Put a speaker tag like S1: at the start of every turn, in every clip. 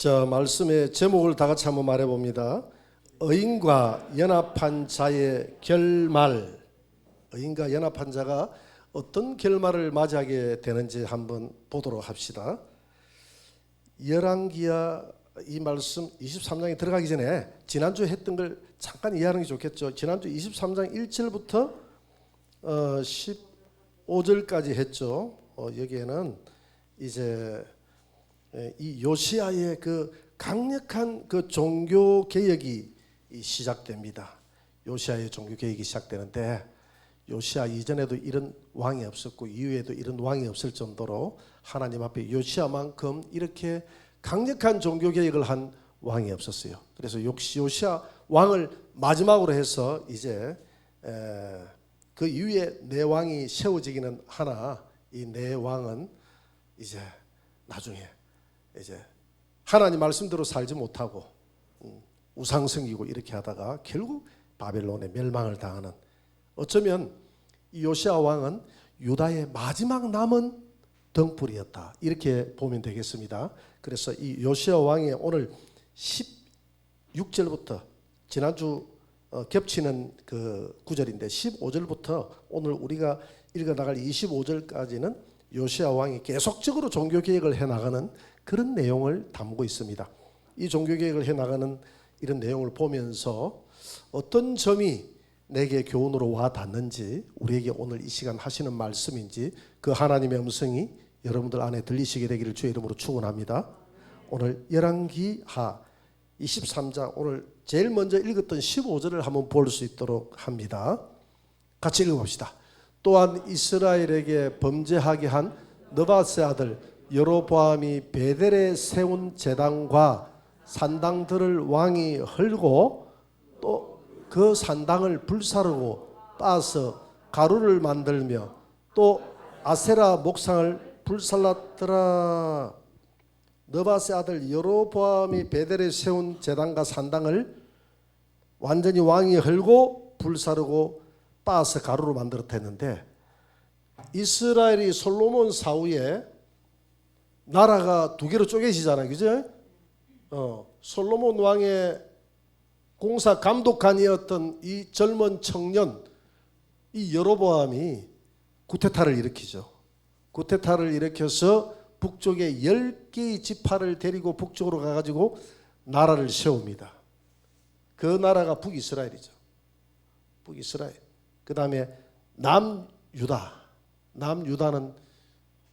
S1: 자, 말씀의 제목을 다 같이 한번 말해 봅니다. 의인과 연합한 자의 결말. 의인과 연합한 자가 어떤 결말을 맞이하게 되는지 한번 보도록 합시다. 열왕기야 이 말씀 23장에 들어가기 전에 지난주에 했던 걸 잠깐 이해하는 게 좋겠죠. 지난주 23장 1절부터 15절까지 했죠. 여기에는 이제 이 요시야의 그 강력한 그 종교 개혁이 시작됩니다. 요시야의 종교 개혁이 시작되는데 요시야 이전에도 이런 왕이 없었고 이후에도 이런 왕이 없을 정도로 하나님 앞에 요시야만큼 이렇게 강력한 종교 개혁을 한 왕이 없었어요. 그래서 요시야 왕을 마지막으로 해서 이제 그 이후에 네 왕이 세워지기는 하나 이 네 왕은 이제 나중에 이제 하나님 말씀대로 살지 못하고 우상 섬기고 이렇게 하다가 결국 바벨론에 멸망을 당하는, 어쩌면 이 요시야 왕은 유다의 마지막 남은 등불이었다 이렇게 보면 되겠습니다. 그래서 이 요시야 왕의 오늘 16절부터 지난주 겹치는 그 구절인데 15절부터 오늘 우리가 읽어나갈 25절까지는 요시야 왕이 계속적으로 종교개혁을 해나가는 그런 내용을 담고 있습니다. 이 종교개혁을 해나가는 이런 내용을 보면서 어떤 점이 내게 교훈으로 와 닿는지, 우리에게 오늘 이 시간 하시는 말씀인지 그 하나님의 음성이 여러분들 안에 들리시게 되기를 주의 이름으로 축원합니다. 오늘 열왕기하 23장 오늘 제일 먼저 읽었던 15절을 한번 볼 수 있도록 합니다. 같이 읽어봅시다. 또한 이스라엘에게 범죄하게 한 느밧의 아들 여로보암이 베델에 세운 제단과 산당들을 왕이 헐고 또 그 산당을 불사르고 빠서 가루를 만들며 또 아세라 목상을 불살랐더라. 느밧의 아들 여로보암이 베델에 세운 제단과 산당을 완전히 왕이 헐고 불사르고 빠서 가루로 만들었다 했는데, 이스라엘이 솔로몬 사후에 나라가 두 개로 쪼개지잖아요, 그죠? 솔로몬 왕의 공사 감독관이었던 이 젊은 청년 이 여로보암이 구테타를 일으키죠. 구테타를 일으켜서 북쪽에 10개의 지파를 데리고 북쪽으로 가가지고 나라를 세웁니다. 그 나라가 북이스라엘이죠. 북이스라엘. 그 다음에 남유다. 남유다는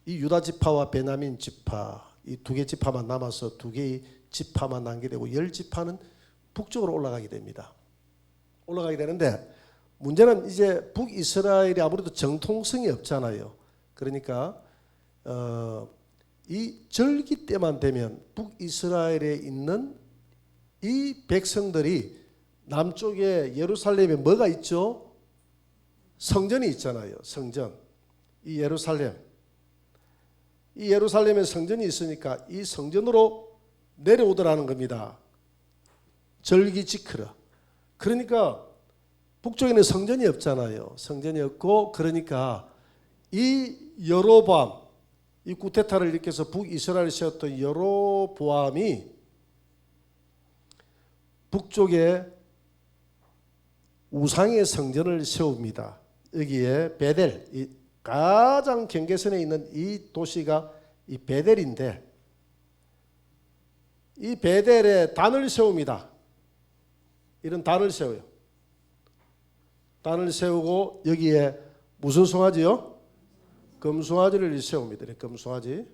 S1: 이 유다 지파와 베냐민 지파 이 두 개 지파만 남아서 두 개의 지파만 남게 되고 10지파는 북쪽으로 올라가게 됩니다. 올라가게 되는데 문제는 이제 북이스라엘이 아무래도 정통성이 없잖아요. 그러니까 이 절기 때만 되면 북이스라엘에 있는 이 백성들이 남쪽에 예루살렘에 뭐가 있죠? 성전이 있잖아요. 성전. 이 예루살렘에 성전이 있으니까 이 성전으로 내려오더라는 겁니다. 절기 지키러. 그러니까 북쪽에는 성전이 없잖아요. 성전이 없고, 그러니까 이 여로보암, 이 구테타를 일으켜서 북이스라엘을 세웠던 여로보암이 북쪽에 우상의 성전을 세웁니다. 여기에 베델, 이 가장 경계선에 있는 이 도시가 이 베델인데, 이 베델에 단을 세웁니다. 이런 단을 세워요. 단을 세우고 여기에 무슨 송아지요? 금송아지를 세웁니다. 금송아지.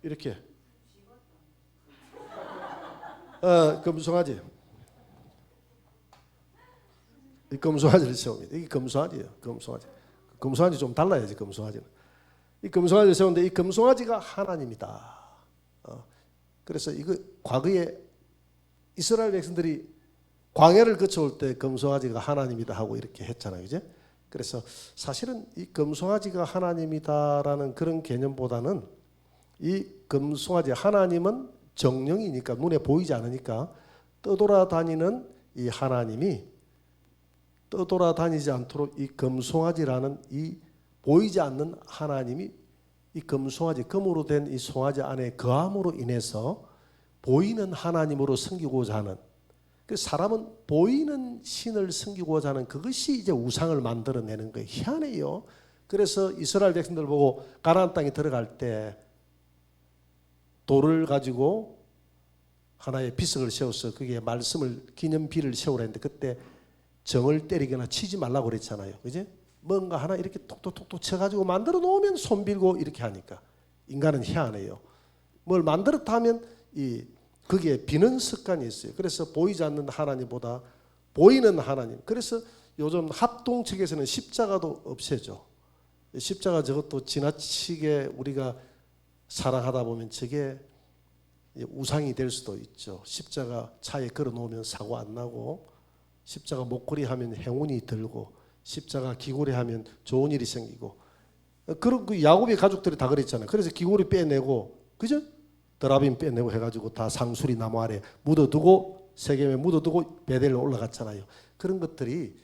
S1: 이렇게. 금송아지. 이 금송아지를 세웁니다. 이게 금송아지예요. 금송아지. 금송아지 좀 달라야지. 금송아지는. 이 금송아지를 세우는데 이 금송아지가 하나님이다. 그래서 이거 과거에 이스라엘 백성들이 광야를 거쳐올 때 금송아지가 하나님이다 하고 이렇게 했잖아요, 이제. 그래서 사실은 이 금송아지가 하나님이다라는 그런 개념보다는 이 금송아지, 하나님은 정령이니까 눈에 보이지 않으니까 떠돌아다니는 이 하나님이 떠돌아다니지 않도록 이 금송아지라는 이 보이지 않는 하나님이 이 금송아지, 금으로 된 이 송아지 안에 거함으로 인해서 보이는 하나님으로 섬기고자 하는, 그 사람은 보이는 신을 섬기고자 하는 그것이 이제 우상을 만들어내는 거예요. 희한해요. 그래서 이스라엘 백성들 보고 가나안 땅에 들어갈 때 돌을 가지고 하나의 비석을 세워서 거기에 말씀을 기념비를 세우라 했는데 그때 정을 때리거나 치지 말라고 그랬잖아요. 그지? 뭔가 하나 이렇게 톡톡톡톡 쳐가지고 만들어 놓으면 손 빌고 이렇게 하니까 인간은 희한해요. 뭘 만들었다 하면 거기에 비는 습관이 있어요. 그래서 보이지 않는 하나님보다 보이는 하나님. 그래서 요즘 합동측에서는 십자가도 없애죠. 십자가 저것도 지나치게 우리가 사랑하다 보면 저게 우상이 될 수도 있죠. 십자가 차에 걸어 놓으면 사고 안 나고, 십자가 목걸이 하면 행운이 들고, 십자가 귀걸이 하면 좋은 일이 생기고, 그런 그 야곱의 가족들이 다 그랬잖아요. 그래서 귀걸이 빼내고, 그죠? 드라빔 빼내고 해가지고 다 상수리 나무 아래 묻어두고, 세겜에 묻어두고 베델로 올라갔잖아요. 그런 것들이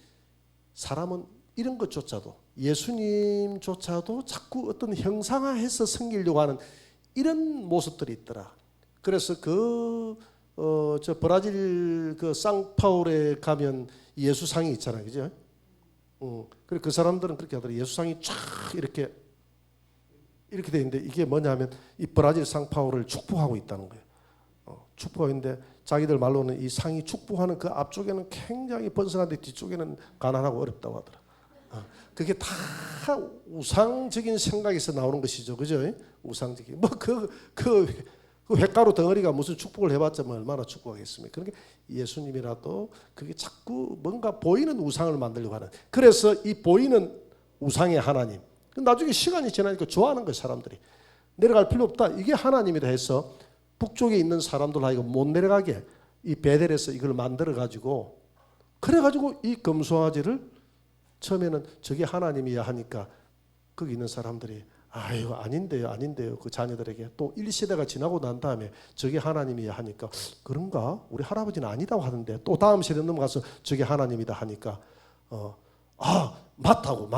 S1: 사람은 이런 것조차도, 예수님조차도 자꾸 어떤 형상화해서 섬기려고 하는 이런 모습들이 있더라. 그래서 저 브라질 그 상파울에 가면 예수상이 있잖아요, 그죠? 그리고 그 사람들은 그렇게 하더라고요. 예수상이 쫙 이렇게 돼 있는데 이게 뭐냐면 이 브라질 상파울을 축복하고 있다는 거예요. 축복하고 있는데 자기들 말로는 이 상이 축복하는 그 앞쪽에는 굉장히 번성한데 뒤쪽에는 가난하고 어렵다고 하더라. 그게 다 우상적인 생각에서 나오는 것이죠, 그죠? 우상적인 그 횟가루 덩어리가 무슨 축복을 해봤자 얼마나 축복하겠습니까? 그러니까 예수님이라도 그게 자꾸 뭔가 보이는 우상을 만들려고 하는. 그래서 이 보이는 우상의 하나님, 나중에 시간이 지나니까 좋아하는 거예요. 사람들이 내려갈 필요 없다, 이게 하나님이다 해서 북쪽에 있는 사람들 하여금 못 내려가게 이 베델에서 이걸 만들어 가지고, 그래가지고 이 금송아지를 처음에는 저게 하나님이야 하니까 거기 있는 사람들이 아유 아닌데요 그 자녀들에게 또 1세대가 지나고 난 다음에 저게 하나님이야 하니까 그런가? 우리 할아버지는 아니다고 하는데 또 다음 세대 넘어가서 저게 하나님이다 하니까 맞다고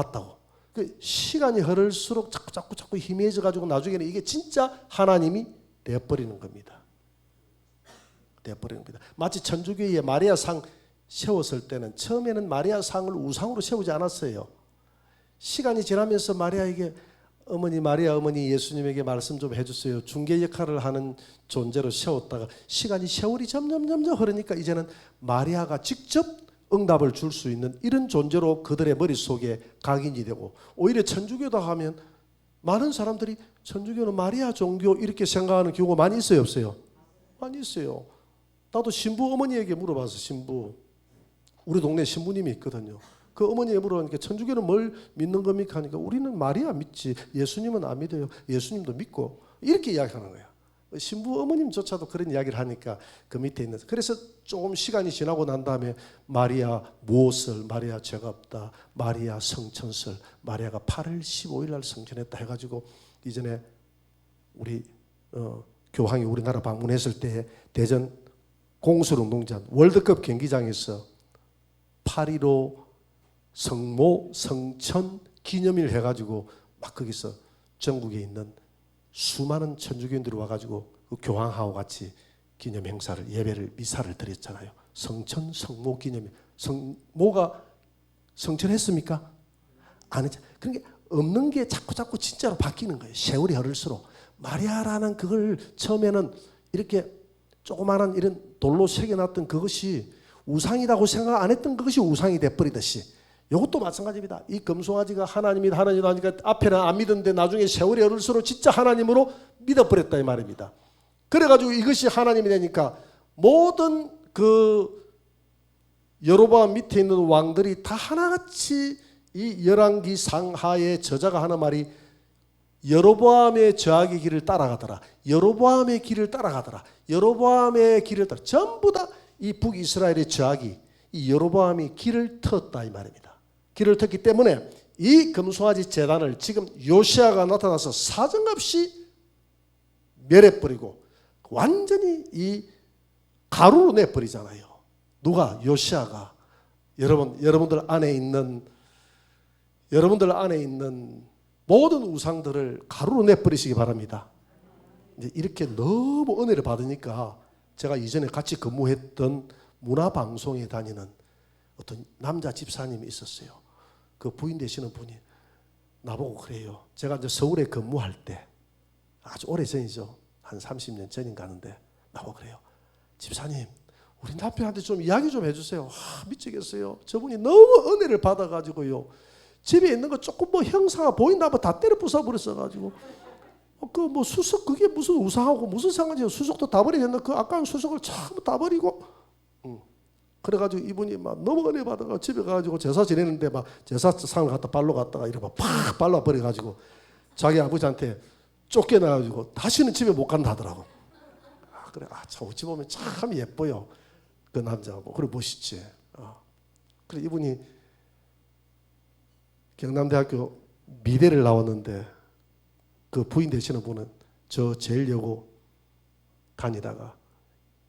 S1: 그 시간이 흐를수록 자꾸 희미해져 가지고 나중에는 이게 진짜 하나님이 되어버리는 겁니다. 마치 천주교의 마리아 상 세웠을 때는 처음에는 마리아 상을 우상으로 세우지 않았어요. 시간이 지나면서 마리아에게 마리아 어머니 예수님에게 말씀 좀 해주세요, 중개 역할을 하는 존재로 세웠다가 시간이 세월이 점점 흐르니까 이제는 마리아가 직접 응답을 줄 수 있는 이런 존재로 그들의 머릿속에 각인이 되고, 오히려 천주교다 하면 많은 사람들이 천주교는 마리아 종교 이렇게 생각하는 경우가 많이 있어요, 없어요? 많이 있어요. 나도 신부 어머니에게 물어봐서, 신부 우리 동네 신부님이 있거든요. 그 어머니에 물어보니까 천주교는 뭘 믿는 겁니까 하니까 우리는 마리아 믿지 예수님은 안 믿어요. 예수님도 믿고, 이렇게 이야기하는 거예요. 신부 어머님조차도 그런 이야기를 하니까 그 밑에 있는, 그래서 조금 시간이 지나고 난 다음에 마리아 무엇을, 마리아 죄가 없다, 마리아 성천설, 마리아가 8월 15일 날 성천했다 해가지고 이전에 우리 교황이 우리나라 방문했을 때 대전 공설운동장 월드컵 경기장에서 8.15 성모 성천 기념일 해가지고 막 거기서 전국에 있는 수많은 천주교인들이 와가지고 그 교황하고 같이 기념 행사를, 예배를, 미사를 드렸잖아요. 성천 성모 기념일. 성모가 성천했습니까? 안 했죠. 그러니까 없는 게 자꾸 진짜로 바뀌는 거예요. 세월이 흐를수록. 마리아라는 그걸 처음에는 이렇게 조그마한 이런 돌로 새겨놨던 그것이 우상이라고 생각 안 했던 그것이 우상이 돼버리듯이 이것도 마찬가지입니다. 이 금송아지가 하나님이다 하니까 앞에는 안 믿었는데 나중에 세월이 흐를수록 진짜 하나님으로 믿어버렸다 이 말입니다. 그래가지고 이것이 하나님이 되니까 모든 그 여로보암 밑에 있는 왕들이 다 하나같이 이 열왕기 상하의 저자가 하는 말이 여로보암의 저악의 길을 따라가더라. 여로보암의 길을 따라가더라. 여로보암의 길을 따라. 전부 다 이 북이스라엘의 저악이 이 여로보암이 길을 터었다 이 말입니다. 길을 텄기 때문에 이 금송아지 제단을 지금 요시아가 나타나서 사정없이 멸해버리고 완전히 이 가루로 내버리잖아요. 누가? 요시아가. 여러분들 안에 있는 모든 우상들을 가루로 내버리시기 바랍니다. 이제 이렇게 너무 은혜를 받으니까 제가 이전에 같이 근무했던 문화방송에 다니는 어떤 남자 집사님이 있었어요. 그 부인 되시는 분이 나보고 그래요. 제가 이제 서울에 근무할 때 아주 오래 전이죠. 한 30년 전인가 하는데 나보고 그래요. 집사님, 우리 남편한테 좀 이야기 좀 해주세요. 미치겠어요. 저분이 너무 은혜를 받아가지고요. 집에 있는 거 조금 뭐 형상아 보인다 하면 다 때려 부숴버렸어가지고 그 뭐 수석 그게 무슨 우상하고 무슨 상관이에요. 수석도 다 버리겠나. 그 아까운 수석을 전부 다 버리고 그래가지고 이분이 막 너무 은혜 받아가 집에 가가지고 제사 지내는데 막 제사상을 갖다 발로 갔다가 이렇게 팍 발로 버려가지고 자기 아버지한테 쫓겨나가지고 다시는 집에 못 간다 하더라고. 그래, 참 어찌 보면 참 예뻐요. 그 남자하고. 그래 멋있지. 그래 이분이 경남대학교 미대를 나왔는데 그 부인 되시는 분은 저 제일여고 다니다가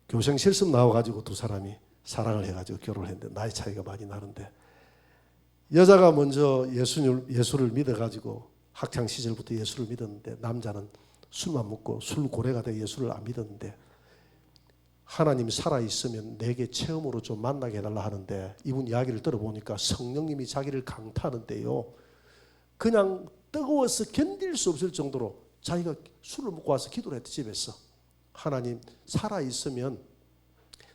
S1: 교생 실습 나와가지고 두 사람이 사랑을 해가지고 결혼을 했는데 나이 차이가 많이 나는데 여자가 먼저 예수를 믿어가지고 학창 시절부터 예수를 믿었는데 남자는 술만 먹고 술고래가 돼 예수를 안 믿었는데 하나님이 살아있으면 내게 체험으로 좀 만나게 해달라 하는데 이분 이야기를 들어보니까 성령님이 자기를 강타하는데요. 그냥 뜨거워서 견딜 수 없을 정도로 자기가 술을 먹고 와서 기도를 했대 집에서. 하나님 살아있으면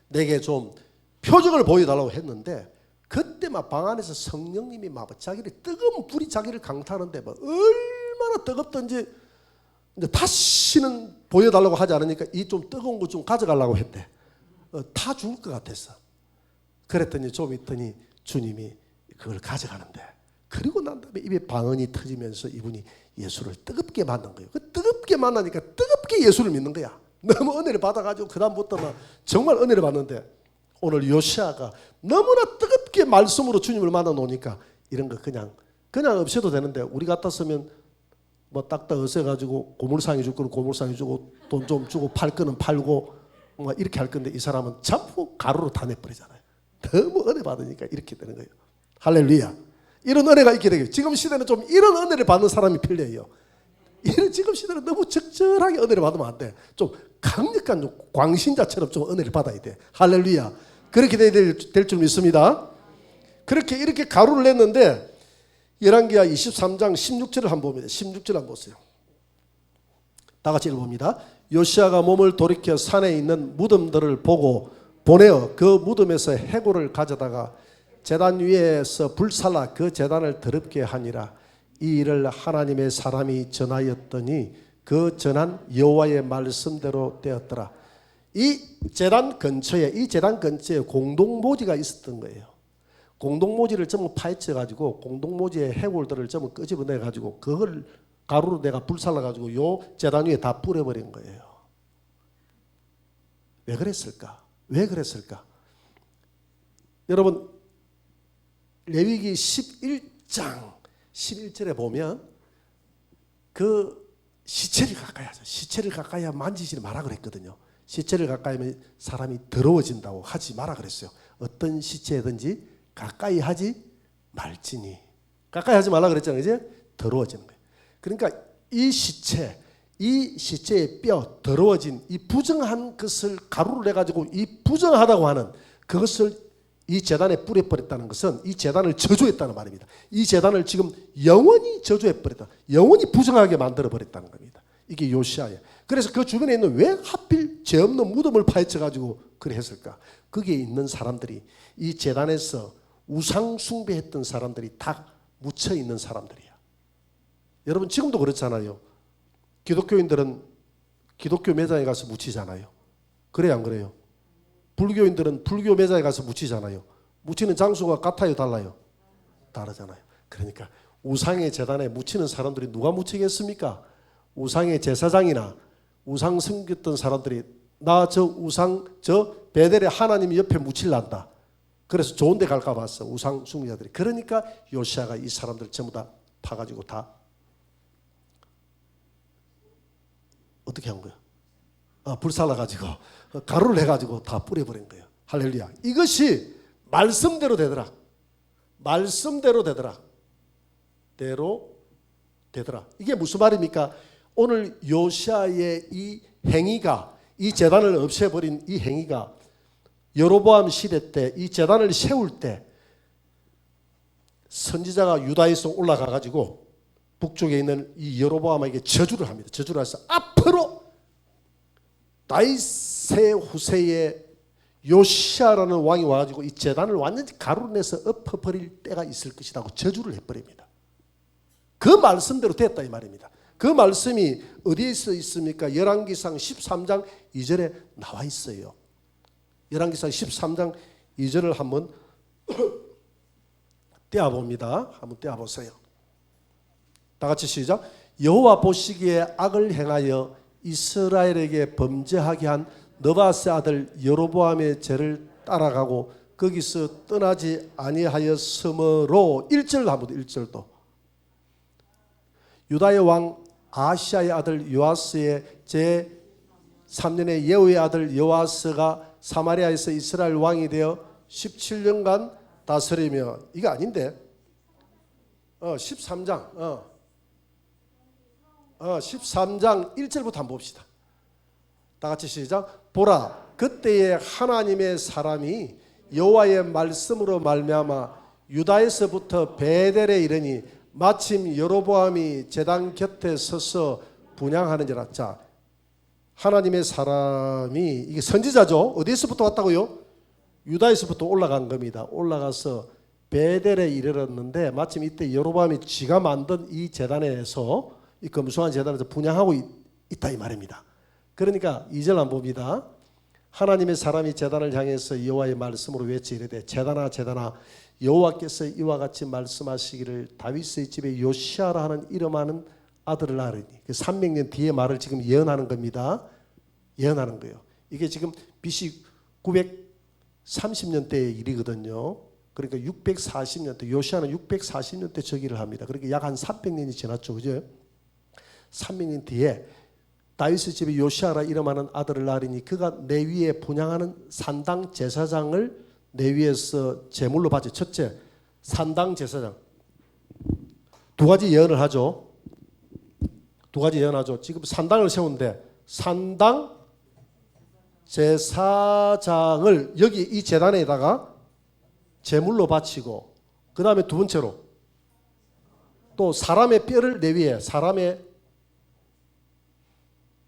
S1: 내게 좀 표적을 보여달라고 했는데 그때 막 방 안에서 성령님이 막 자기를 뜨거운 불이 자기를 강타하는데 막 얼마나 뜨겁던지 이제 다시는 보여달라고 하지 않으니까 이 좀 뜨거운 거 좀 가져가려고 했대. 다 죽을 것 같았어. 그랬더니 좀 있더니 주님이 그걸 가져가는데 그리고 난 다음에 입에 방언이 터지면서 이분이 예수를 뜨겁게 만난 거예요. 그 뜨겁게 만나니까 뜨겁게 예수를 믿는 거야. 너무 은혜를 받아가지고 그 다음부터 막 정말 은혜를 받는데 오늘 요시아가 너무나 뜨겁게 말씀으로 주님을 만나 놓으니까 이런 거 그냥 없애도 되는데 우리 같았으면 뭐 딱딱 없애가지고 고물상이 줄 거는 고물상이 주고 돈 좀 주고 팔 거는 팔고 뭐 이렇게 할 건데 이 사람은 전부 가루로 다 내버리잖아요. 너무 은혜 받으니까 이렇게 되는 거예요. 할렐루야. 이런 은혜가 있게 되겠죠. 지금 시대는 좀 이런 은혜를 받는 사람이 필요해요. 지금 시대는 너무 적절하게 은혜를 받으면 안 돼. 좀 강력한 광신자처럼 좀 은혜를 받아야 돼. 할렐루야. 그렇게 될 줄 믿습니다. 그렇게 이렇게 가루를 냈는데 열왕기하 23장 16절을 한번 봅니다. 16절 한번 보세요. 다 같이 읽어봅니다. 요시아가 몸을 돌이켜 산에 있는 무덤들을 보고 보내어 그 무덤에서 해골을 가져다가 제단 위에서 불살라 그 제단을 더럽게 하니라. 이 일을 하나님의 사람이 전하였더니 그 전한 여호와의 말씀대로 되었더라. 이 제단 근처에 공동모지가 있었던 거예요. 공동모지를 전부 파헤쳐 가지고 공동모지의 해골들을 전부 끄집어내 가지고 그걸 가루로 내가 불살라 가지고 요 제단 위에 다 뿌려버린 거예요. 왜 그랬을까? 왜 그랬을까? 여러분 레위기 11장 11절에 보면 그 시체를 가까이 하자. 시체를 가까이 하면 만지지 마라 그랬거든요. 시체를 가까이 하면 사람이 더러워진다고 하지 마라 그랬어요. 어떤 시체든지 가까이 하지 말지니. 가까이 하지 말라 그랬잖아요. 이제 더러워지는 거예요. 그러니까 이 시체의 뼈 더러워진 이 부정한 것을 가루를 내가지고 이 부정하다고 하는 그것을 이 제단에 뿌려버렸다는 것은 이 제단을 저주했다는 말입니다. 이 제단을 지금 영원히 저주해버렸다. 영원히 부정하게 만들어버렸다는 겁니다. 이게 요시아예요. 그래서 그 주변에 있는 왜 하필 죄 없는 무덤을 파헤쳐가지고 그래 했을까? 거기에 있는 사람들이 이 제단에서 우상 숭배했던 사람들이 다 묻혀있는 사람들이야. 여러분 지금도 그렇잖아요. 기독교인들은 기독교 매장에 가서 묻히잖아요. 그래요 안 그래요? 불교인들은 불교 매장에 가서 묻히잖아요. 묻히는 장소가 같아요 달라요? 다르잖아요. 그러니까 우상의 제단에 묻히는 사람들이 누가 묻히겠습니까? 우상의 제사장이나 우상 섬겼던 사람들이 나 저 우상 저 베델의 하나님 옆에 묻힐란다. 그래서 좋은 데 갈까 봤어. 우상 숭배자들이. 그러니까 요시아가 이 사람들 전부 다 파가지고 다 어떻게 한 거야? 불살라가지고 가루를 해가지고 다 뿌려버린 거예요. 할렐루야. 이것이 말씀대로 되더라. 말씀대로 되더라. 대로 되더라. 이게 무슨 말입니까? 오늘 요시아의 이 행위가, 이 제단을 없애버린 이 행위가 여로보암 시대 때 이 제단을 세울 때 선지자가 유다에서 올라가 가지고 북쪽에 있는 이 여로보암에게 저주를 합니다. 저주를 해서 앞으로 다윗의 후세의 요시아라는 왕이 와가지고 이 제단을 완전히 가루로 내서 엎어버릴 때가 있을 것이라고 저주를 해버립니다. 그 말씀대로 됐다 이 말입니다. 그 말씀이 어디에 있습니까? 열왕기상 13장 2절에 나와 있어요. 열왕기상 13장 2절을 한번 떼어봅니다. 한번 떼어보세요. 다 같이 시작. 여호와 보시기에 악을 행하여 이스라엘에게 범죄하게 한 느바세 아들 여로보암의 죄를 따라가고 거기서 떠나지 아니하였으므로 1절 한번 1절도 유다의 왕 아시아의 아들 요아스의 제 3년의 예후의 아들 요아스가 사마리아에서 이스라엘 왕이 되어 17년간 다스리며 이게 아닌데 13장 13장 1절부터 한번 봅시다. 다 같이 시작. 보라 그때에 하나님의 사람이 여호와의 말씀으로 말미암아 유다에서부터 베델에 이르니 마침 여로보암이 제단 곁에 서서 분향하는지라. 자, 하나님의 사람이 이게 선지자죠. 어디에서부터 왔다고요? 유다에서부터 올라간 겁니다. 올라가서 베델에 이르렀는데 마침 이때 여로보암이 지가 만든 이 제단에서 이 금수한 제단에서 분향하고 있다 이 말입니다. 그러니까 2절 한번 봅니다. 하나님의 사람이 제단을 향해서 여호와의 말씀으로 외치 이르되 제단아 제단아 여호와께서 이와 같이 말씀하시기를 다윗의 집에 요시아라 하는 이름하는 아들을 낳으리니 300년 뒤의 말을 지금 예언하는 겁니다. 예언하는 거예요. 이게 지금 BC 930년대의 일이거든요. 그러니까 640년대 요시아는 640년대 저기를 합니다. 그러니까 약 한 300년이 지났죠. 그죠? 300년 뒤에 다윗의 집에 요시아라 이름하는 아들을 낳으리니 그가 내 위에 분향하는 산당 제사장을 내 위에서 제물로 바치. 첫째, 산당 제사장. 두 가지 예언을 하죠. 두 가지 예언하죠. 지금 산당을 세운데 산당 제사장을 여기 이 제단에다가 제물로 바치고 그 다음에 두 번째로 또 사람의 뼈를 내 위에 사람의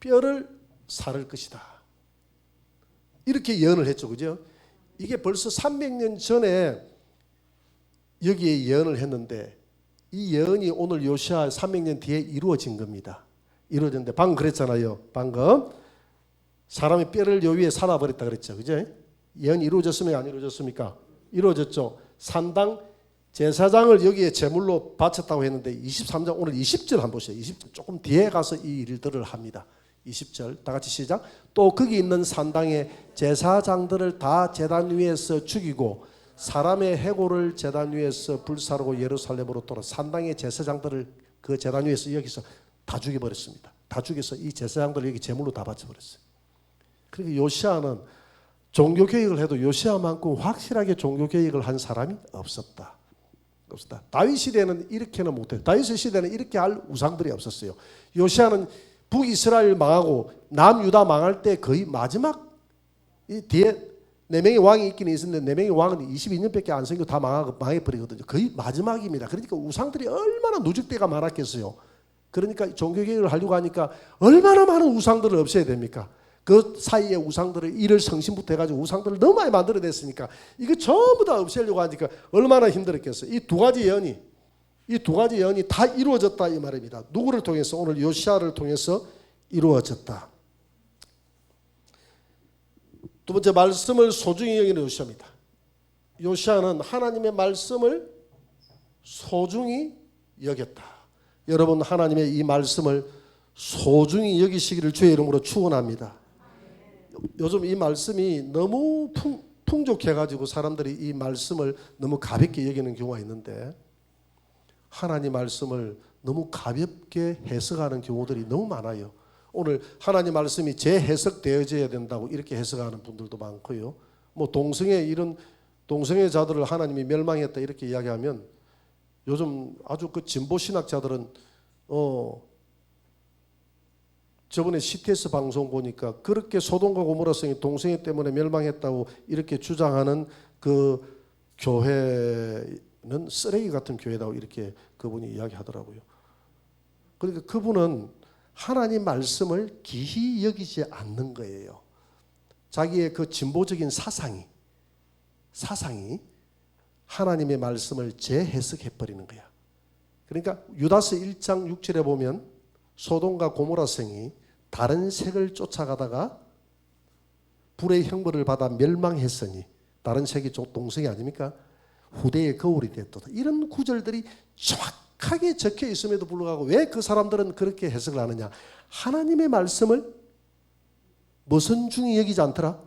S1: 뼈를 사를 것이다. 이렇게 예언을 했죠. 그죠? 이게 벌써 300년 전에 여기에 예언을 했는데 이 예언이 오늘 요시아 300년 뒤에 이루어진 겁니다. 이루어졌는데 방금 그랬잖아요. 방금 사람의 뼈를 요 위에 살아버렸다 그랬죠. 그죠? 예언이 이루어졌습니까? 안 이루어졌습니까? 이루어졌죠. 산당 제사장을 여기에 제물로 바쳤다고 했는데 23장 오늘 20절 한번 보세요. 20절 조금 뒤에 가서 이 일들을 합니다. 20절 다 같이 시작. 또 거기 있는 산당의 제사장들을 다 제단 위에서 죽이고 사람의 해골을 제단 위에서 불사르고 예루살렘으로 돌아 산당의 제사장들을 그 제단 위에서 여기서 다 죽여버렸습니다. 다 죽여서 이 제사장들을 여기 제물로 다 바쳐버렸어요. 그러니까 요시아는 종교개혁을 해도 요시아만큼 확실하게 종교개혁을 한 사람이 없었다. 다윗 시대는 이렇게는 못해요. 다윗 시대는 이렇게 할 우상들이 없었어요. 요시아는 북이스라엘 망하고 남유다 망할 때 거의 마지막 이 뒤에 4명의 왕이 있긴 있었는데 4명의 왕은 22년밖에 안 생기고 다 망해버리거든요. 거의 마지막입니다. 그러니까 우상들이 얼마나 누적대가 많았겠어요. 그러니까 종교개혁을 하려고 하니까 얼마나 많은 우상들을 없애야 됩니까? 그 사이에 우상들을 일을 성신부터 해가지고 우상들을 너무 많이 만들어냈으니까 이거 전부 다 없애려고 하니까 얼마나 힘들었겠어요. 이 두 가지 예언이 다 이루어졌다 이 말입니다. 누구를 통해서? 오늘 요시아를 통해서 이루어졌다. 두 번째, 말씀을 소중히 여기는 요시아입니다. 요시아는 하나님의 말씀을 소중히 여겼다. 여러분 하나님의 이 말씀을 소중히 여기시기를 주의 이름으로 축원합니다. 요즘 이 말씀이 너무 풍족해가지고 사람들이 이 말씀을 너무 가볍게 여기는 경우가 있는데 하나님 말씀을 너무 가볍게 해석하는 경우들이 너무 많아요. 오늘 하나님 말씀이 재해석되어져야 된다고 이렇게 해석하는 분들도 많고요. 뭐 이런 동성애 자들을 하나님이 멸망했다 이렇게 이야기하면 요즘 아주 그 진보 신학자들은 저번에 CTS 방송 보니까 그렇게 소돔과 고모라 성이 동성애 때문에 멸망했다고 이렇게 주장하는 그 교회는 쓰레기 같은 교회다고 이렇게 그분이 이야기하더라고요. 그러니까 그분은 하나님 말씀을 기히 여기지 않는 거예요. 자기의 그 진보적인 사상이 하나님의 말씀을 재해석해 버리는 거야. 그러니까 유다서 1장 6절에 보면 소돔과 고모라 성이 다른 색을 쫓아가다가 불의 형벌을 받아 멸망했으니, 다른 색이 동성이 아닙니까? 후대의 거울이 됐도다. 이런 구절들이 정확하게 적혀 있음에도 불구하고 왜 그 사람들은 그렇게 해석을 하느냐? 하나님의 말씀을 무슨 중히 여기지 않더라?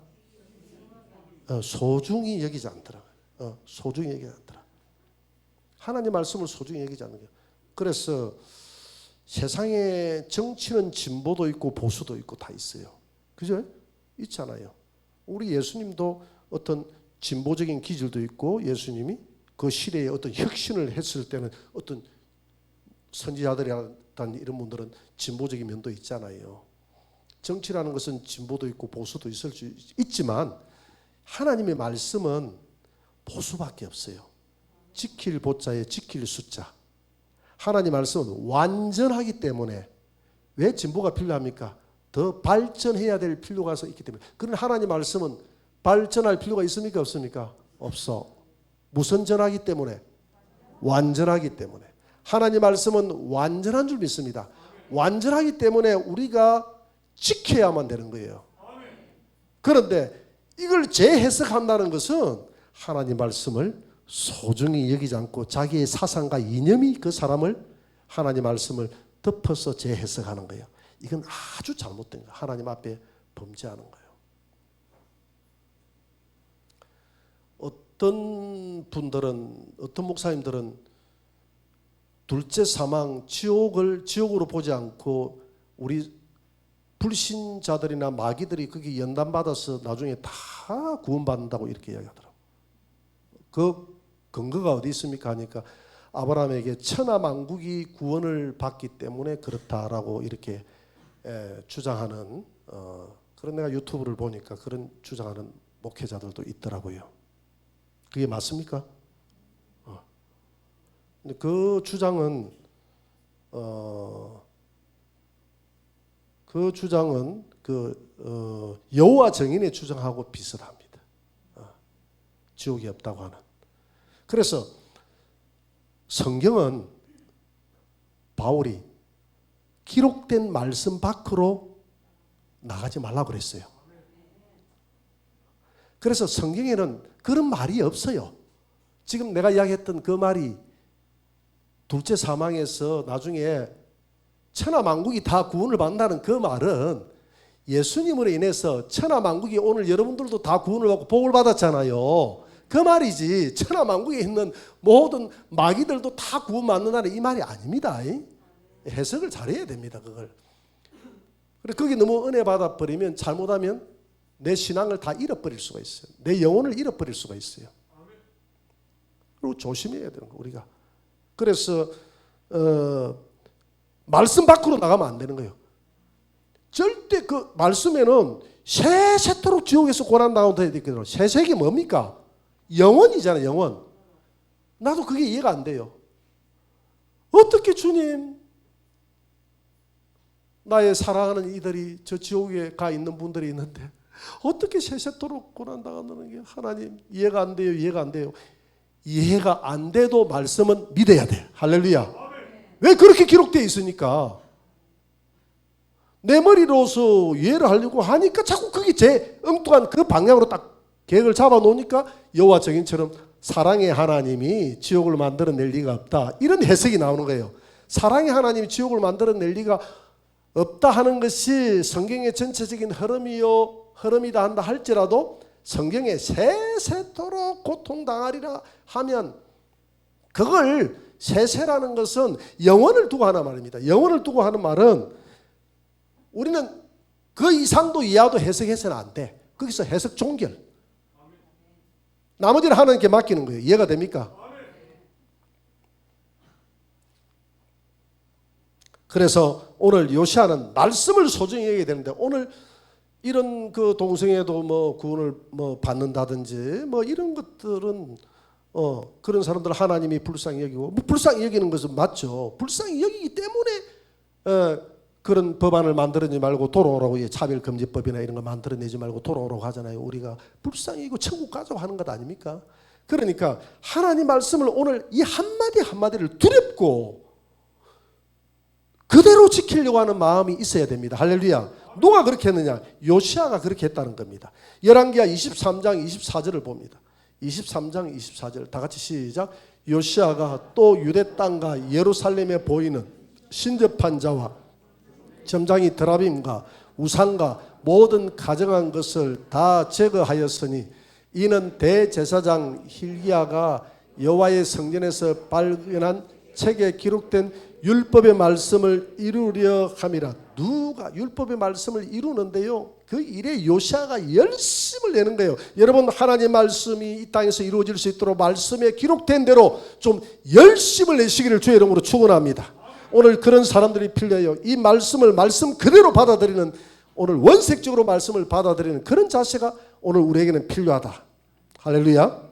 S1: 소중히 여기지 않더라. 소중히 여기지 않더라. 하나님 말씀을 소중히 여기지 않는 거예요. 그래서 세상에 정치는 진보도 있고 보수도 있고 다 있어요. 그죠? 있잖아요. 우리 예수님도 어떤 진보적인 기질도 있고, 예수님이 그 시대에 어떤 혁신을 했을 때는 어떤 선지자들이라든 이런 분들은 진보적인 면도 있잖아요. 정치라는 것은 진보도 있고 보수도 있을 수 있지만 하나님의 말씀은 보수밖에 없어요. 지킬 보자에 지킬 숫자. 하나님 말씀은 완전하기 때문에 왜 진보가 필요합니까? 더 발전해야 될 필요가 있기 때문에. 그런 하나님 말씀은 발전할 필요가 있습니까? 없습니까? 없어. 무슨 전하기 때문에? 완전하기 때문에. 하나님 말씀은 완전한 줄 믿습니다. 완전하기 때문에 우리가 지켜야만 되는 거예요. 그런데 이걸 재해석한다는 것은 하나님 말씀을 소중히 여기지 않고 자기의 사상과 이념이 그 사람을, 하나님 말씀을 덮어서 재해석하는 거예요. 이건 아주 잘못된 거예요. 하나님 앞에 범죄하는 거예요. 어떤 분들은, 어떤 목사님들은 둘째 사망, 지옥으로 보지 않고 우리 불신자들이나 마귀들이 거기 연단받아서 나중에 다 구원받는다고 이렇게 이야기하더라고요. 그 근거가 어디 있습니까 하니까 아브라함에게 천하만국이 구원을 받기 때문에 그렇다라고 이렇게 주장하는, 그런, 내가 유튜브를 보니까 그런 주장하는 목회자들도 있더라고요. 그게 맞습니까? 근데 그 주장은 여호와 증인의 주장하고 비슷합니다. 지옥이 없다고 하는. 그래서 성경은 바울이 기록된 말씀 밖으로 나가지 말라고 그랬어요. 그래서 성경에는 그런 말이 없어요. 지금 내가 이야기했던 그 말이 둘째 사망에서 나중에 천하만국이 다 구원을 받는다는 그 말은 예수님으로 인해서 천하만국이 오늘 여러분들도 다 구원을 받고 복을 받았잖아요. 그 말이지 천하만국에 있는 모든 마귀들도 다 구원받는다는 이 말이 아닙니다. 해석을 잘해야 됩니다. 그걸. 그래, 거기 너무 은혜 받아버리면, 잘못하면 내 신앙을 다 잃어버릴 수가 있어요. 내 영혼을 잃어버릴 수가 있어요. 그리고 조심해야 되는 거 우리가. 그래서 말씀 밖으로 나가면 안 되는 거예요. 절대 그 말씀에는 세세토록 지옥에서 고난당하고 되어 있거든요. 세색이 뭡니까? 영원이잖아요. 영원. 나도 그게 이해가 안 돼요. 어떻게 주님, 나의 사랑하는 이들이 저 지옥에 가 있는 분들이 있는데 어떻게 세세토록 고난당하는 게 하나님 이해가 안 돼요. 이해가 안 돼요. 이해가 안 돼도 말씀은 믿어야 돼. 할렐루야. 왜 그렇게 기록되어 있으니까. 내 머리로서 이해를 하려고 하니까 자꾸 그게 제 엉뚱한 그 방향으로 딱 계획을 잡아놓으니까 여호와 증인처럼 사랑의 하나님이 지옥을 만들어낼 리가 없다. 이런 해석이 나오는 거예요. 사랑의 하나님이 지옥을 만들어낼 리가 없다 하는 것이 성경의 전체적인 흐름이다 한다 할지라도 성경에 세세토록 고통당하리라 하면, 그걸 세세라는 것은 영원을 두고 하는 말입니다. 영원을 두고 하는 말은 우리는 그 이상도 이하도 해석해서는 안 돼. 거기서 해석 종결. 나머지는 하나님께 맡기는 거예요. 이해가 됩니까? 그래서 오늘 요시아는 말씀을 소중히 여겨야 되는데, 오늘 이런 그 동성애도 뭐 구원을 뭐 받는다든지 뭐 이런 것들은 그런 사람들 하나님이 불쌍히 여기고, 뭐 불쌍히 여기는 것은 맞죠. 불쌍히 여기기 때문에 그런 법안을 만들어내지 말고 돌아오라고, 차별금지법이나 이런 거 만들어내지 말고 돌아오라고 하잖아요. 우리가 불쌍히 여기고 천국 가자고 하는 것 아닙니까? 그러니까 하나님 말씀을 오늘 이 한마디 한마디를 두렵고 그대로 지키려고 하는 마음이 있어야 됩니다. 할렐루야. 누가 그렇게 했느냐? 요시아가 그렇게 했다는 겁니다. 열왕기하 23장 24절을 봅니다. 23장 24절 다 같이 시작. 요시아가 또 유대 땅과 예루살렘에 보이는 신접한 자와 점장이 드라빔과 우상과 모든 가정한 것을 다 제거하였으니 이는 대제사장 hil기야가 여호와의 성전에서 발견한 책에 기록된 율법의 말씀을 이루려 함이라. 누가 율법의 말씀을 이루는데요, 그 일에 요시아가 열심을 내는 거예요. 여러분, 하나님의 말씀이 이 땅에서 이루어질 수 있도록 말씀에 기록된 대로 좀 열심을 내시기를 주의 이름으로 축원합니다. 오늘 그런 사람들이 필요해요. 이 말씀을 말씀 그대로 받아들이는, 오늘 원색적으로 말씀을 받아들이는 그런 자세가 오늘 우리에게는 필요하다. 할렐루야.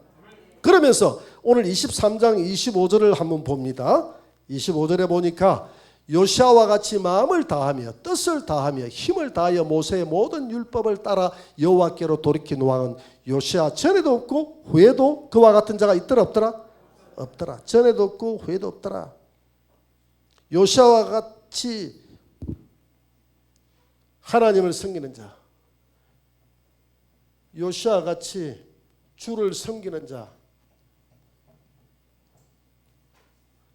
S1: 그러면서 오늘 23장 25절을 한번 봅니다. 25절에 보니까 요시아와 같이 마음을 다하며 뜻을 다하며 힘을 다하여 모세의 모든 율법을 따라 여호와께로 돌이킨 왕은 요시아 전에도 없고 후에도 그와 같은 자가 있더라 없더라? 없더라. 전에도 없고 후에도 없더라. 요시아와 같이 하나님을 섬기는 자, 요시아와 같이 주를 섬기는 자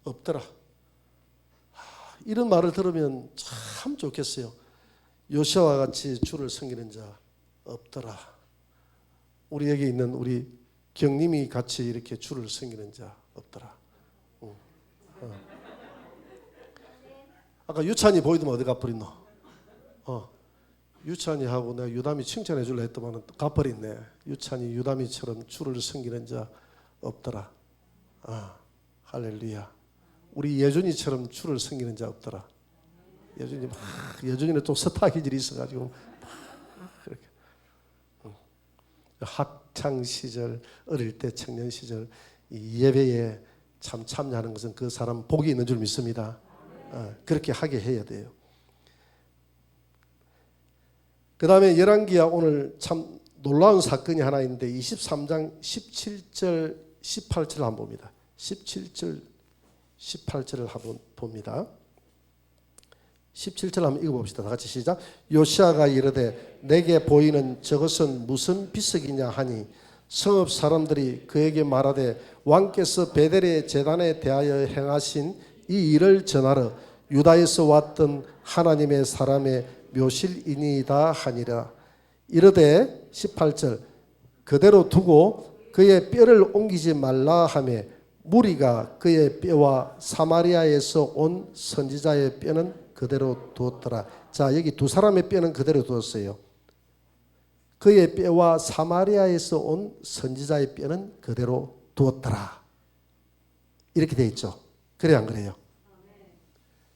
S1: 없더라. 이런 말을 들으면 참 좋겠어요. 요시아와 같이 주를 섬기는 자 없더라. 우리에게 있는 우리 경님이 같이 이렇게 주를 섬기는 자 없더라. 아까 유찬이 보이더만 어디 가버렸노? 유찬이하고 내가 유담이 칭찬해 줄라 했더만 가버렸네. 유찬이 유담이처럼 주를 섬기는 자 없더라. 할렐루야. 우리 예준이처럼 주를 섬기는 자 없더라. 예준이는 좀 스타 기질이 있어가지고 그렇게 학창 시절, 어릴 때 청년 시절 이 예배에 참 참여하는 것은 그 사람 복이 있는 줄 믿습니다. 그렇게 하게 해야 돼요. 그 다음에 열왕기야 오늘 참 놀라운 사건이 하나 있는데 23장 17절 18절을 한번 봅니다. 17절 18절을 한번 봅니다. 17절 한번 읽어봅시다. 다 같이 시작. 요시아가 이르되 내게 보이는 저것은 무슨 비석이냐 하니 성읍 사람들이 그에게 말하되 왕께서 베델의 제단에 대하여 행하신 이 일을 전하러 유다에서 왔던 하나님의 사람의 묘실이니이다 하니라. 이르되 18절 그대로 두고 그의 뼈를 옮기지 말라 하며 무리가 그의 뼈와 사마리아에서 온 선지자의 뼈는 그대로 두었더라. 자, 여기 두 사람의 뼈는 그대로 두었어요. 그의 뼈와 사마리아에서 온 선지자의 뼈는 그대로 두었더라. 이렇게 되어 있죠. 그래요, 안 그래요?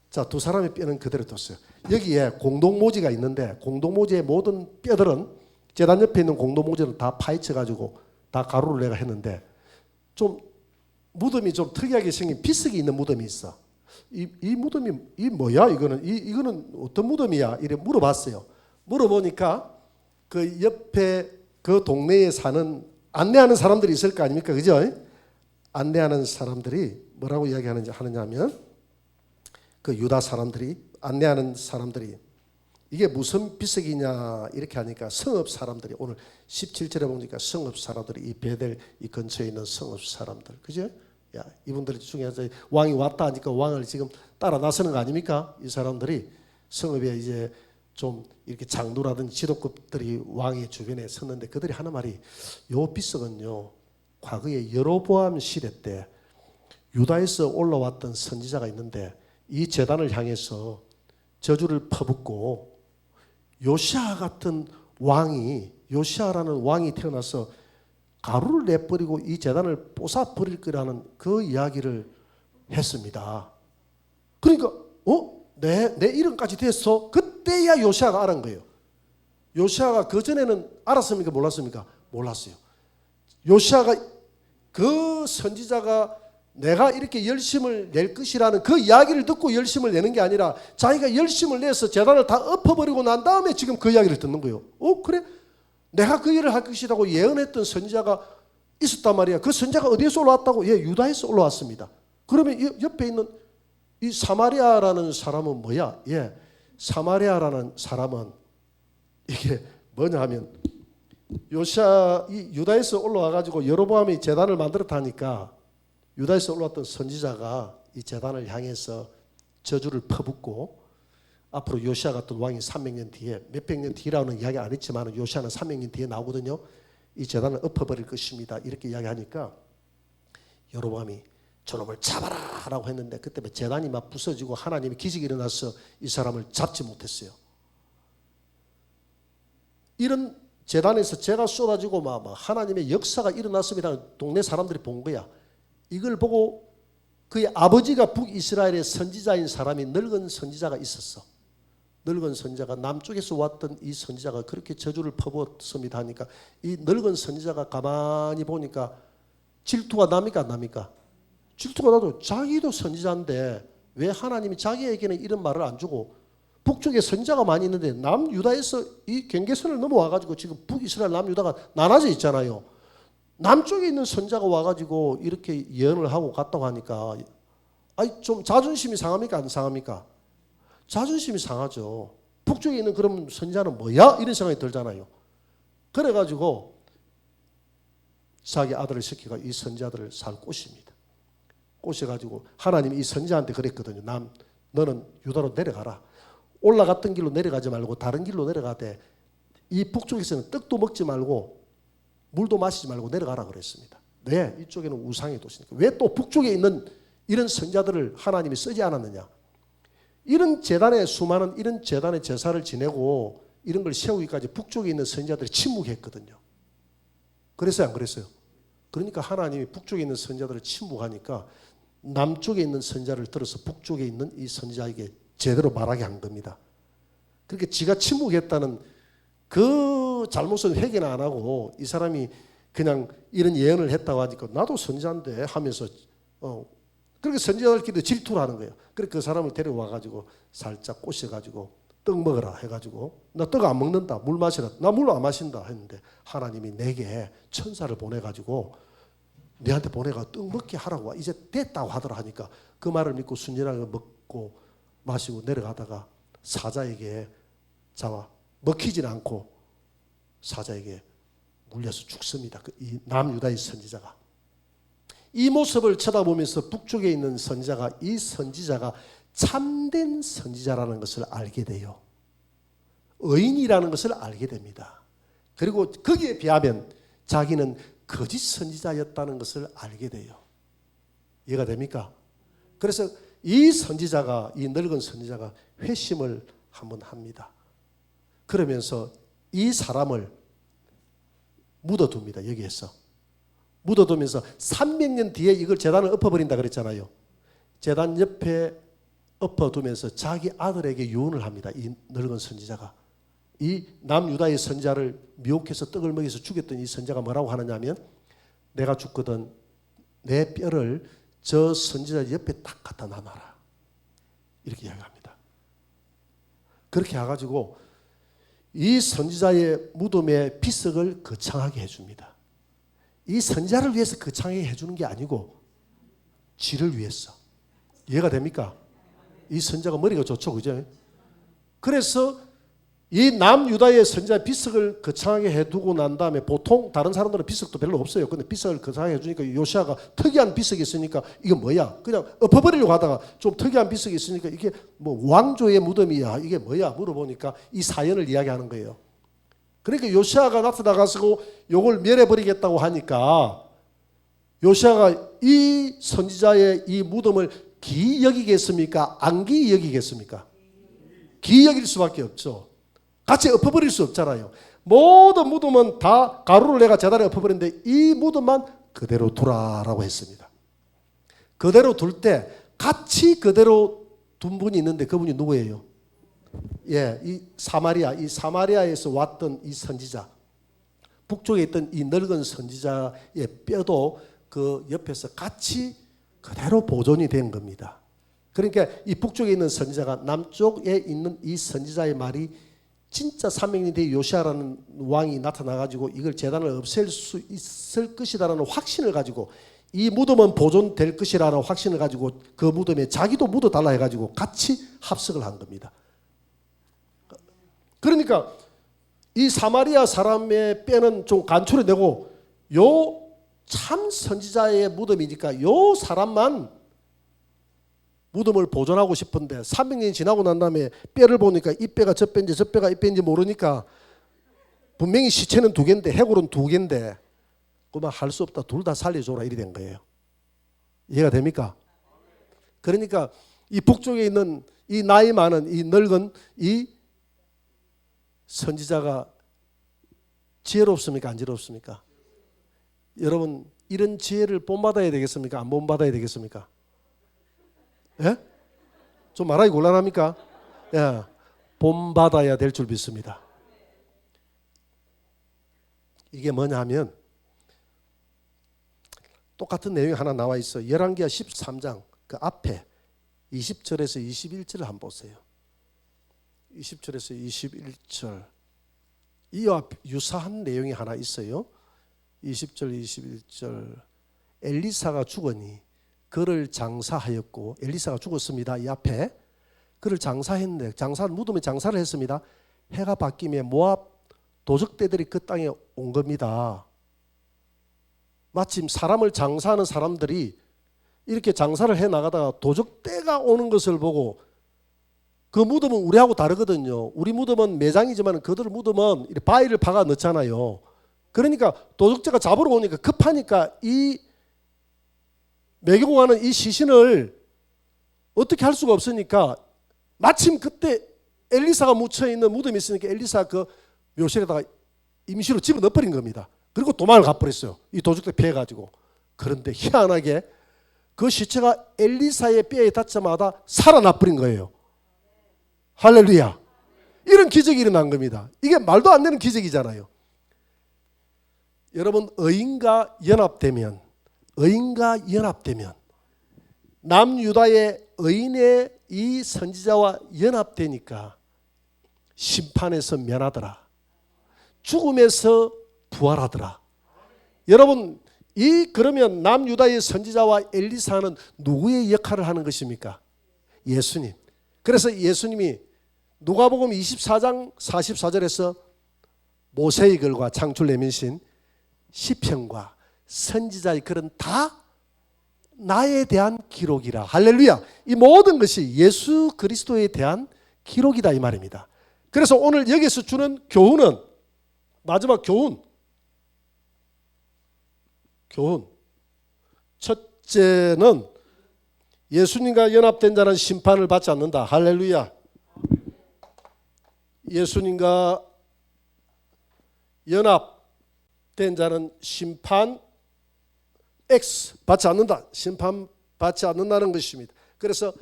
S1: 자, 두 사람의 뼈는 그대로 뒀어요. 여기에 공동모지가 있는데 공동모지의 모든 뼈들은 제단 옆에 있는 공동모지는 다 파헤쳐가지고 다 가루를 내가 했는데 좀 무덤이 좀 특이하게 생긴 비석이 있는 무덤이 있어. 이 무덤이 이 뭐야? 이거는 어떤 무덤이야? 이래 물어봤어요. 물어보니까 그 옆에 그 동네에 사는 안내하는 사람들이 있을 거 아닙니까? 그죠? 안내하는 사람들이 뭐라고 하느냐면 그 유다 사람들이 안내하는 사람들이 이게 무슨 비석이냐 이렇게 하니까 성읍 사람들이 오늘 17절에 보니까 성읍 사람들이 이 베델 이 근처에 있는 성읍 사람들 그죠? 야, 이분들 중에서 왕이 왔다 하니까 왕을 지금 따라 나서는 거 아닙니까? 이 사람들이 성읍에 이제 좀 이렇게 장로라든지 지도급들이 왕의 주변에 섰는데 그들이 하는 말이 요 비석은요 과거에 여로보암 시대 때 유다에서 올라왔던 선지자가 있는데 이 제단을 향해서 저주를 퍼붓고 요시아 같은 왕이 요시아라는 왕이 태어나서 가루를 내버리고 이 제단을 뽀사버릴 거라는 그 이야기를 했습니다. 그러니까 내 이름까지 됐어? 그때야 요시아가 알은 거예요. 요시아가 그전에는 알았습니까? 몰랐습니까? 몰랐어요. 요시아가 그 선지자가 내가 이렇게 열심을 낼 것이라는 그 이야기를 듣고 열심을 내는 게 아니라 자기가 열심을 내서 제단을 다 엎어버리고 난 다음에 지금 그 이야기를 듣는 거예요. 그래? 내가 그 일을 할 것이라고 예언했던 선지자가 있었단 말이야. 그 선지자가 어디에서 올라왔다고? 유다에서 올라왔습니다. 그러면 옆에 있는 이 사마리아라는 사람은 뭐야? 사마리아라는 사람은 이게 뭐냐 하면 요시아 이 유다에서 올라와 가지고 여로보암이 제단을 만들었다니까 유다에서 올라왔던 선지자가 이 제단을 향해서 저주를 퍼붓고 앞으로 요시아 같은 왕이 300년 뒤에 몇백 년 뒤라는 이야기 안 했지만 요시아는 300년 뒤에 나오거든요. 이 제단을 엎어버릴 것입니다. 이렇게 이야기하니까 여로보암이 저놈을 잡아라 라고 했는데 그때 제단이 막 부서지고 하나님이 기적이 일어나서 이 사람을 잡지 못했어요. 이런 제단에서 재가 쏟아지고 막 하나님의 역사가 일어났습니다. 동네 사람들이 본 거야. 이걸 보고 그의 아버지가 북이스라엘의 선지자인 사람이 늙은 선지자가 있었어. 늙은 선지자가 남쪽에서 왔던 이 선지자가 그렇게 저주를 퍼붓습니다 하니까 이 늙은 선지자가 가만히 보니까 질투가 납니까 안 납니까? 질투가 나도 자기도 선지자인데 왜 하나님이 자기에게는 이런 말을 안 주고 북쪽에 선지자가 많이 있는데 남유다에서 이 경계선을 넘어와가지고 지금 북이스라엘 남유다가 나눠져 있잖아요. 남쪽에 있는 선지자가 와가지고 이렇게 예언을 하고 갔다고 하니까 좀 자존심이 상합니까 안 상합니까? 자존심이 상하죠. 북쪽에 있는 그런 선지자는 뭐야? 이런 생각이 들잖아요. 그래가지고 자기 아들을 시키고 이 선지자들을 살 꼬십니다. 꼬셔가지고 하나님이 이 선지자한테 그랬거든요. 너는 유다로 내려가라. 올라갔던 길로 내려가지 말고 다른 길로 내려가되 이 북쪽에서는 떡도 먹지 말고 물도 마시지 말고 내려가라 그랬습니다. 네, 이쪽에는 우상의 도시니까. 왜 또 북쪽에 있는 이런 선지자들을 하나님이 쓰지 않았느냐? 이런 제단에 수많은 이런 제단의 제사를 지내고 이런 걸 세우기까지 북쪽에 있는 선지자들이 침묵했거든요. 그랬어요, 안 그랬어요? 그러니까 하나님이 북쪽에 있는 선지자들을 침묵하니까 남쪽에 있는 선지자를 들어서 북쪽에 있는 이 선지자에게 제대로 말하게 한 겁니다. 그렇게 지가 침묵했다는 그 잘못은 회개는 안 하고 이 사람이 그냥 이런 예언을 했다고 하니까 나도 선지자인데 하면서 그렇게 선지자들끼리 질투를 하는 거예요. 그래서 그 사람을 데려와가지고 살짝 꼬셔가지고 떡 먹어라 해가지고 나 떡 안 먹는다. 물 마시라. 나 물 안 마신다 했는데 하나님이 내게 천사를 보내가지고 내한테 보내가 떡 먹게 하라고 이제 됐다고 하더라 하니까 그 말을 믿고 순진하게 먹고 마시고 내려가다가 사자에게 잡아 먹히지는 않고 사자에게 물려서 죽습니다. 이 남유다의 선지자가. 이 모습을 쳐다보면서 북쪽에 있는 선지자가 이 선지자가 참된 선지자라는 것을 알게 돼요. 의인이라는 것을 알게 됩니다. 그리고 거기에 비하면 자기는 거짓 선지자였다는 것을 알게 돼요. 이해가 됩니까? 그래서 이 선지자가 이 늙은 선지자가 회심을 한번 합니다. 그러면서 이 사람을 묻어둡니다. 여기에서. 묻어두면서 300년 뒤에 이걸 제단을 엎어버린다 그랬잖아요. 제단 옆에 엎어두면서 자기 아들에게 유언을 합니다. 이 늙은 선지자가. 이 남유다의 선지자를 미혹해서 떡을 먹여서 죽였던 이 선지자가 뭐라고 하느냐 하면 내가 죽거든 내 뼈를 저 선지자 옆에 딱 갖다 놔놔라. 이렇게 이야기합니다. 그렇게 해가지고 이 선지자의 무덤의 비석을 거창하게 해줍니다. 이 선지자를 위해서 거창하게 해주는 게 아니고 지를 위해서. 이해가 됩니까? 이 선지자가 머리가 좋죠, 그죠? 그래서 이 남유다의 선지자의 비석을 거창하게 해두고 난 다음에 보통 다른 사람들은 비석도 별로 없어요. 근데 비석을 거창하게 해주니까 요시아가 특이한 비석이 있으니까 이게 뭐야? 그냥 엎어버리려고 하다가 좀 특이한 비석이 있으니까 이게 뭐 왕조의 무덤이야? 이게 뭐야? 물어보니까 이 사연을 이야기하는 거예요. 그러니까 요시아가 나타나가지고 이걸 멸해버리겠다고 하니까 요시아가 이 선지자의 이 무덤을 기이 여기겠습니까? 안 기이 여기겠습니까? 기이 여길 수밖에 없죠. 같이 엎어버릴 수 없잖아요. 모든 무덤은 다 가루를 내가 제단에 엎어버리는데 이 무덤만 그대로 두라라고 했습니다. 그대로 둘 때 같이 그대로 두 분이 있는데 그분이 누구예요? 예, 이 사마리아에서 왔던 이 선지자, 북쪽에 있던 이 늙은 선지자의 뼈도 그 옆에서 같이 그대로 보존이 된 겁니다. 그러니까 이 북쪽에 있는 선지자가 남쪽에 있는 이 선지자의 말이 진짜 300년 요시아라는 왕이 나타나가지고 이걸 제단을 없앨 수 있을 것이다라는 확신을 가지고 이 무덤은 보존될 것이라는 확신을 가지고 그 무덤에 자기도 묻어달라 해가지고 같이 합석을 한 겁니다. 그러니까 이 사마리아 사람의 뼈는 좀 간초를 내고 요 참 선지자의 무덤이니까 요 사람만 무덤을 보존하고 싶은데 300년이 지나고 난 다음에 뼈를 보니까 이 뼈가 저 뼈인지 저 뼈가 이 뼈인지 모르니까 분명히 시체는 두 개인데 해골은 두 개인데 그만 할 수 없다. 둘 다 살려줘라 이리 된 거예요. 이해가 됩니까? 그러니까 이 북쪽에 있는 이 나이 많은 이 늙은 이 선지자가 지혜롭습니까? 안 지혜롭습니까? 여러분 이런 지혜를 본받아야 되겠습니까? 안 본받아야 되겠습니까? 예? 좀 말하기 곤란합니까? 예, 본받아야 될 줄 믿습니다. 이게 뭐냐 하면 똑같은 내용이 하나 나와 있어. 열왕기하 13장 그 앞에 20절에서 21절을 한번 보세요. 20절에서 21절 이와 유사한 내용이 하나 있어요. 20절 21절 엘리사가 죽으니 그를 장사하였고 엘리사가 죽었습니다. 이 앞에 그를 장사했는데 무덤에 장사를 했습니다. 해가 바뀌며 모압 도적대들이 그 땅에 온 겁니다. 마침 사람을 장사하는 사람들이 이렇게 장사를 해나가다가 도적대가 오는 것을 보고 그 무덤은 우리하고 다르거든요. 우리 무덤은 매장이지만 그들 무덤은 바위를 박아 넣잖아요. 그러니까 도적대가 잡으러 오니까 급하니까 이 매기고 가는 이 시신을 어떻게 할 수가 없으니까 마침 그때 엘리사가 묻혀있는 무덤이 있으니까 엘리사 그 묘실에다가 임시로 집어넣어버린 겁니다. 그리고 도망을 가버렸어요. 이 도적대 피해가지고. 그런데 희한하게 그 시체가 엘리사의 뼈에 닿자마자 살아나버린 거예요. 할렐루야. 이런 기적이 일어난 겁니다. 이게 말도 안 되는 기적이잖아요. 여러분 의인과 연합되면 남유다의 의인의 이 선지자와 연합되니까 심판에서 면하더라. 죽음에서 부활하더라. 여러분 그러면 남유다의 선지자와 엘리사는 누구의 역할을 하는 것입니까? 예수님. 그래서 예수님이 누가복음 24장 44절에서 모세의 글과 창출 내민신 시편과 선지자의 글은 다 나에 대한 기록이라. 할렐루야. 이 모든 것이 예수 그리스도에 대한 기록이다 이 말입니다. 그래서 오늘 여기서 주는 교훈은 마지막 교훈. 첫째는 예수님과 연합된 자는 심판을 받지 않는다. 할렐루야. 예수님과 연합된 자는 심판 X 받지 않는다. 심판 받지 않는다는 것입니다. 그래서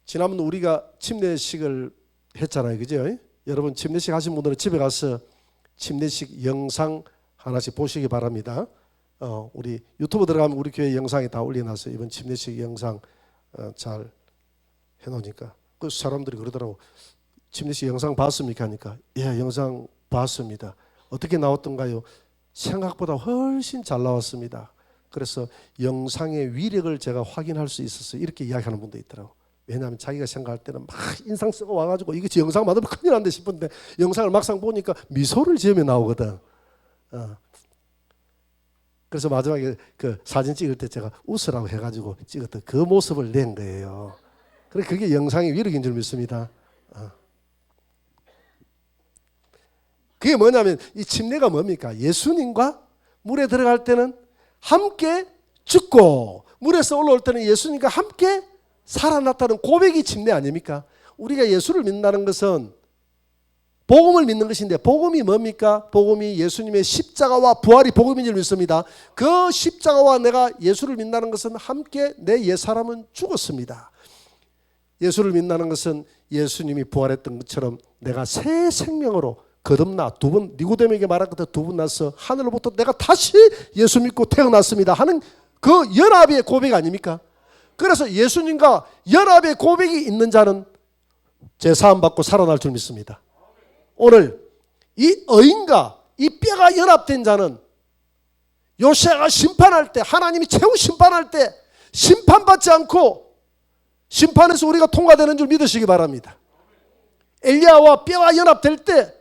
S1: 지난번 우리가 침례식을 했잖아요. 그죠? 여러분 침례식 하신 분들은 집에 가서 침례식 영상 하나씩 보시기 바랍니다. 우리 유튜브 들어가면 우리 교회 영상이 다 올려놨어요. 이번 침례식 영상 잘 해놓으니까 그 사람들이 그러더라고. 침례식 영상 봤습니까? 하니까 예, 영상 봤습니다. 어떻게 나왔던가요? 생각보다 훨씬 잘 나왔습니다. 그래서 영상의 위력을 제가 확인할 수 있었어요. 이렇게 이야기하는 분도 있더라고. 왜냐하면 자기가 생각할 때는 막 인상 쓰고 와가지고 이거 영상 만들면 큰일 난다 싶은데 영상을 막상 보니까 미소를 지으며 나오거든. 그래서 마지막에 그 사진 찍을 때 제가 웃으라고 해가지고 찍었던 그 모습을 낸 거예요. 그게 영상의 위력인 줄 믿습니다. 그게 뭐냐면 이 침례가 뭡니까? 예수님과 물에 들어갈 때는 함께 죽고 물에서 올라올 때는 예수님과 함께 살아났다는 고백이 침례 아닙니까? 우리가 예수를 믿는다는 것은 복음을 믿는 것인데 복음이 뭡니까? 복음이 예수님의 십자가와 부활이 복음인 줄 믿습니다. 그 십자가와 내가 예수를 믿는다는 것은 함께 내 옛사람은 죽었습니다. 예수를 믿는다는 것은 예수님이 부활했던 것처럼 내가 새 생명으로 거듭나 두 번 니고데모에게 말한 것도 두 번 나서 하늘로부터 내가 다시 예수 믿고 태어났습니다 하는 그 연합의 고백 아닙니까? 그래서 예수님과 연합의 고백이 있는 자는 제사함 받고 살아날 줄 믿습니다. 오늘 이 의인과 이 뼈가 연합된 자는 요시아가 심판할 때, 하나님이 최후 심판할 때 심판받지 않고 심판에서 우리가 통과되는 줄 믿으시기 바랍니다. 엘리야와 뼈가 연합될 때,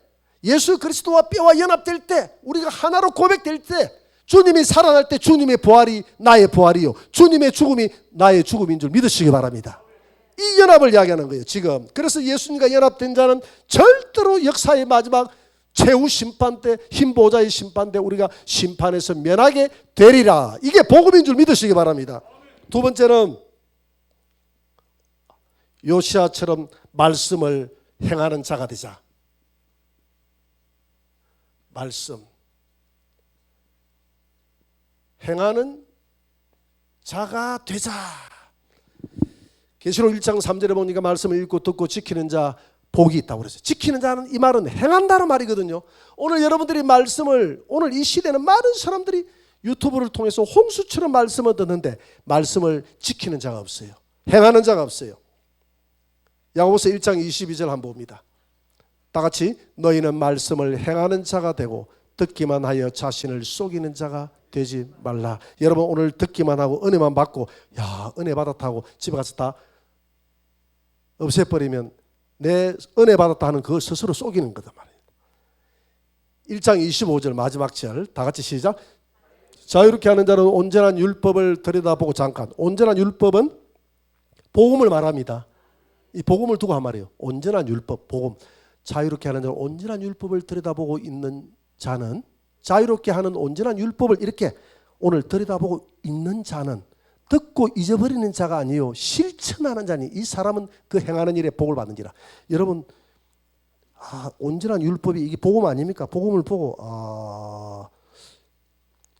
S1: 예수 그리스도와 뼈와 연합될 때, 우리가 하나로 고백될 때, 주님이 살아날 때 주님의 부활이 나의 부활이요, 주님의 죽음이 나의 죽음인 줄 믿으시기 바랍니다. 이 연합을 이야기하는 거예요 지금. 그래서 예수님과 연합된 자는 절대로 역사의 마지막 최후 심판 때, 흰 보좌의 심판 때 우리가 심판에서 면하게 되리라. 이게 복음인 줄 믿으시기 바랍니다. 두 번째는 요시아처럼 말씀을 행하는 자가 되자. 말씀 행하는 자가 되자. 계시록 1장 3절에 보니까 말씀을 읽고 듣고 지키는 자 복이 있다고 그랬어요. 지키는 자는, 이 말은 행한다는 말이거든요. 오늘 여러분들이 말씀을, 오늘 이 시대는 많은 사람들이 유튜브를 통해서 홍수처럼 말씀을 듣는데 말씀을 지키는 자가 없어요. 행하는 자가 없어요. 야고보서 1장 22절 한번 봅니다. 다 같이 너희는 말씀을 행하는 자가 되고 듣기만 하여 자신을 속이는 자가 되지 말라. 여러분 오늘 듣기만 하고 은혜만 받고 야 은혜 받았다 하고 집에 가서 다 없애버리면 내 은혜 받았다 하는 그걸 스스로 속이는 거다 말이에요. 1장 25절 마지막 절 다 같이 시작. 자유롭게 하는 자는 온전한 율법을 들여다보고 잠깐. 온전한 율법은 복음을 말합니다. 이 복음을 두고 한 말이에요. 온전한 율법, 복음. 자유롭게 하는 자는 온전한 율법을 들여다보고 있는 자는, 자유롭게 하는 온전한 율법을 이렇게 오늘 들여다보고 있는 자는 듣고 잊어버리는 자가 아니요 실천하는 자니 이 사람은 그 행하는 일에 복을 받는지라. 여러분 온전한 율법이 이게 복음 아닙니까? 복음을 보고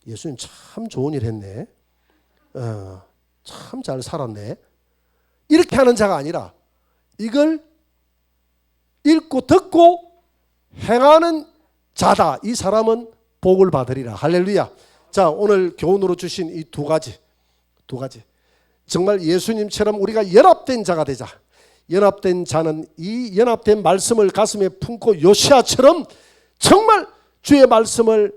S1: 예수님 참 좋은 일 했네, 참 잘 살았네, 이렇게 하는 자가 아니라 이걸 읽고 듣고 행하는 자다. 이 사람은 복을 받으리라. 할렐루야. 자, 오늘 교훈으로 주신 이 두 가지 정말 예수님처럼 우리가 연합된 자가 되자. 연합된 자는 이 연합된 말씀을 가슴에 품고 요시아처럼 정말 주의 말씀을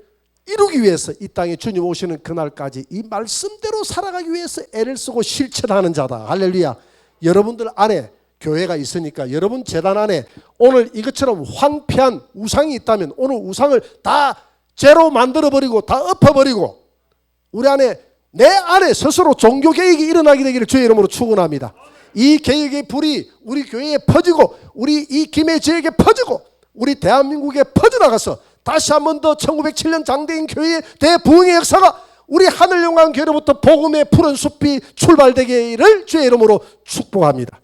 S1: 이루기 위해서 이 땅에 주님 오시는 그날까지 이 말씀대로 살아가기 위해서 애를 쓰고 실천하는 자다. 할렐루야. 여러분들 안에 교회가 있으니까 여러분 재단 안에 오늘 이것처럼 황폐한 우상이 있다면 오늘 우상을 다 죄로 만들어버리고 다 엎어버리고 우리 안에, 내 안에 스스로 종교개혁이 일어나게 되기를 주의 이름으로 축원합니다. 이 개혁의 불이 우리 교회에 퍼지고 우리 이 김해 지역에 퍼지고 우리 대한민국에 퍼져나가서 다시 한 번 더 1907년 장대인 교회의 대부흥의 역사가 우리 하늘영광교회로부터 복음의 푸른 숲이 출발되기를 주의 이름으로 축복합니다.